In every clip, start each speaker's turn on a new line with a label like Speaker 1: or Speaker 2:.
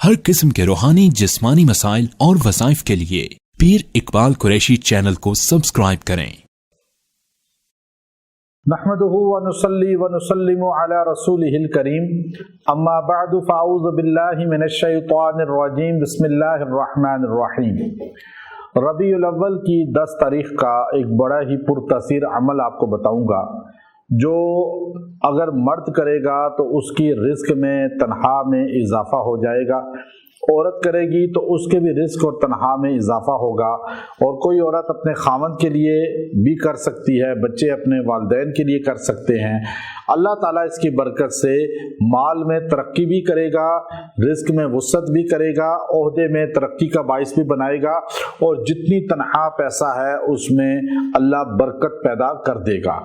Speaker 1: हर किस्म के रूहानी जिस्मानी मसाइल और वज़ाइफ के लिए पीर इकबाल कुरैशी चैनल को सब्सक्राइब करें।
Speaker 2: नहमदुहु व नुसल्ली व नुसल्लिमु अला रसूलिहिल करीम, अम्मा बअदु फ़अऊज़ु बिल्लाहि मिनश शैतानिर रजीम, बिस्मिल्लाहिर रहमानिर रहीम। रबीउल अव्वल की 10 तारीख का एक बड़ा ही पुरतसीर अमल आपको बताऊंगा, जो अगर मर्द करेगा तो उसकी रिस्क में तनहा में इजाफा हो जाएगा, औरत करेगी तो उसके भी रिस्क और तनहा में इजाफा होगा। और कोई औरत अपने खामन के लिए भी कर सकती है, बच्चे अपने वालिदैन के लिए कर सकते हैं। अल्लाह ताला इसकी बरकत से माल में तरक्की भी करेगा, रिस्क में वुसअत भी करेगा, ओहदे में तरक्की का बाइस भी बनाएगा, और जितनी तनहा पैसा है उसमें अल्लाह बरकत पैदा कर देगा।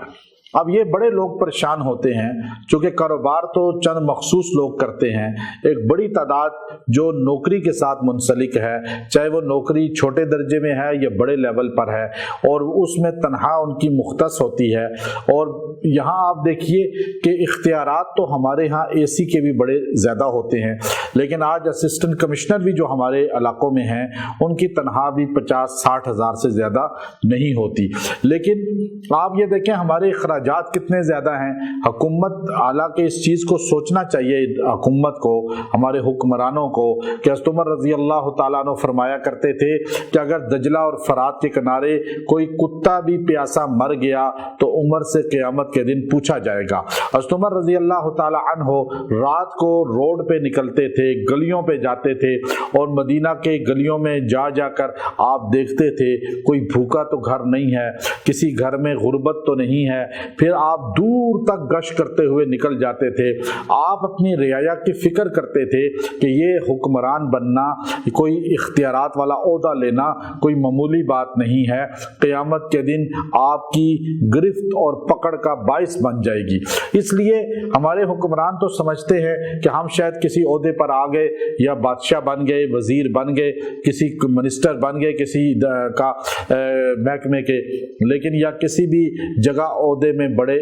Speaker 2: अब ये बड़े लोग परेशान होते हैं, चूँकि कारोबार तो चंद मखसूस लोग करते हैं। एक बड़ी तादाद जो नौकरी के साथ मुंसलिक है, चाहे वो नौकरी छोटे दर्जे में है या बड़े लेवल पर है, और उसमें तनहा उनकी मुख्तस होती है। और यहाँ आप देखिए कि इख्तियारात तो हमारे यहाँ AC के भी बड़े ज़्यादा होते हैं, लेकिन आज असिस्टेंट कमिश्नर भी जो हमारे इलाकों में हैं उनकी तनहा भी 50-60 हज़ार से ज़्यादा नहीं होती। लेकिन आप ये देखें हमारे अखराजात कितने ज़्यादा हैं। हुकूमत हालांकि इस चीज़ को सोचना चाहिए, हुकूमत को, हमारे हुक्मरानों को, कि हज़रत उमर रज़ी अल्लाह तआला अन्हु फरमाया करते थे कि अगर दजला और फरात के किनारे कोई कुत्ता भी प्यासा मर गया तो उमर से क़यामत के दिन पूछा जाएगा। हज़रत उमर रज़ी अल्लाह तआला अन्हु रात को रोड पे निकलते थे, गलियों पे जाते थे, और मदीना के गलियों में जा जाकर आप देखते थे कोई भूखा तो घर नहीं है, किसी घर में गुर्बत तो नहीं है। फिर आप दूर तक गश्त करते हुए निकल जाते थे। आप अपनी रियाया की फिक्र करते थे कि ये हुक्मरान बनना, कोई इख्तियारात वाला ओहदा लेना कोई मामूली बात नहीं है। क़यामत के दिन आपकी गिरफ्त और पकड़ का बाइस बन जाएगी। इसलिए हमारे हुक्मरान तो समझते हैं कि हम शायद किसी ओहदे पर आ गए, या बादशाह बन गए, वजीर बन गए, किसी मिनिस्टर बन गए, किसी का महकमे के, लेकिन या किसी भी जगह ओहदे में बड़े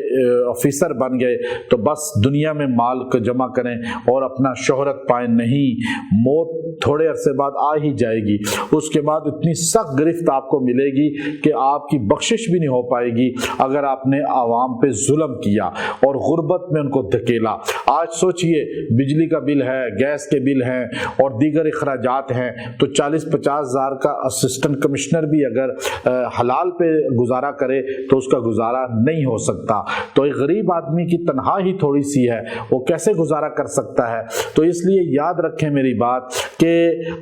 Speaker 2: ऑफिसर बन गए तो बस दुनिया में माल को जमा करें और अपना शोहरत पाएं। नहीं, मौत थोड़े अरसे बाद आ ही जाएगी। उसके बाद इतनी सख्त गिरफ्त आपको मिलेगी कि आपकी बख्शिश भी नहीं हो पाएगी अगर आपने आवाम पे जुल्म किया और गुर्बत में उनको धकेला। आज सोचिए, बिजली का बिल है, गैस के बिल हैं और दीगर अखराजात हैं, तो 40-50 हज़ार का असिस्टेंट कमिश्नर भी अगर हलाल पे गुजारा करे तो उसका गुजारा नहीं हो सकता। तो एक गरीब आदमी की तनहा ही थोड़ी सी है, वो कैसे गुजारा कर सकता है। तो इसलिए याद रखें मेरी बात कि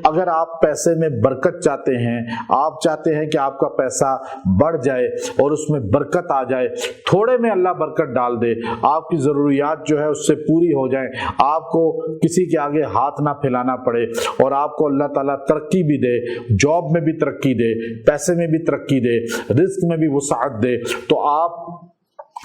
Speaker 2: अगर आप पैसे में बरकत चाहते हैं, आप चाहते हैं कि आपका पैसा बढ़ जाए और उसमें बरकत आ जाए, थोड़े में अल्लाह बरकत डाल दे, आपकी ज़रूरियात जो है उससे पूरी हो जाए, आपको किसी के आगे हाथ ना फैलाना पड़े, और आपको अल्लाह ताला तरक्की भी दे, जॉब में भी तरक्की दे, पैसे में भी तरक्की दे, रिस्क में भी वसाअत दे, तो आप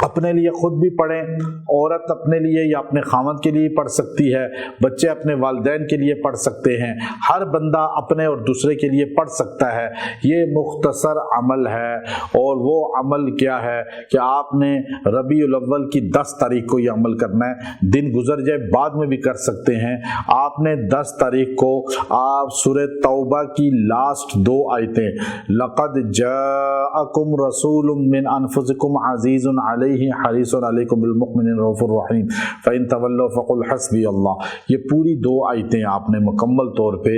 Speaker 2: अपने लिए खुद भी पढ़ें, औरत अपने लिए या अपने खामद के लिए पढ़ सकती है, बच्चे अपने वालिदैन के लिए पढ़ सकते हैं, हर बंदा अपने और दूसरे के लिए पढ़ सकता है। ये मुख्तसर अमल है, और वो अमल क्या है कि आपने रबीउल अव्वल की 10 तारीख को ये अमल करना है। दिन गुजर जाए बाद में भी कर सकते हैं। आपने 10 तारीख को आप सूरह तौबा की लास्ट 2 आयतें, लक़द जाअकुम रसूलुम मिन अनफुसिकुम अज़ीज़ुन अलैहि हरीसुन अलैकुम बिल मुमिनीन रऊफुर रहीम फ़इन तवल्लौ फ़क़ुल हस्बी अल्लाह, ये पूरी 2 आयतें आपने मुकम्मल तौर पे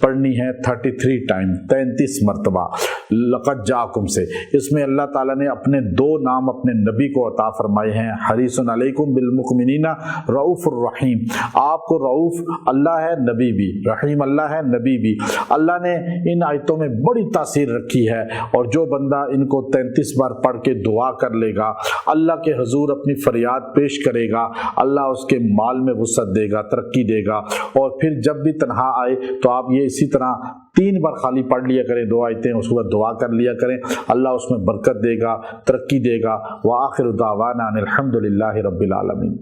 Speaker 2: पढ़नी है 33 टाइम, 33 मरतबा लक़द जाअकुम से। इसमें अल्लाह ताला ने अपने 2 नाम अपने नबी को अता फरमाए हैं, हरीसुन अलैकुम बिल मुमिनीन रऊफुर रहीम। आपको रऊफ अल्लाह है, नबी भी, रहीम अल्लाह है, नबी भी। अल्लाह ने इन आयतों में बड़ी तासीर रखी है, और जो बंदा इनको 33 बार पढ़ के दुआ कर लेगा, अल्लाह के हुजूर अपनी फरियाद पेश करेगा, अल्लाह उसके माल में वुसअत देगा, तरक्की देगा। और फिर जब भी तनहा आए तो आप ये इसी तरह 3 बार खाली पढ़ लिया करें, 2 आयतें, उसके बाद दुआ कर लिया करें, अल्लाह उसमें बरकत देगा, तरक्की देगा। व आखिर दावाना अनिल हम्दुलिल्लाहि रब्बिल आलमीन।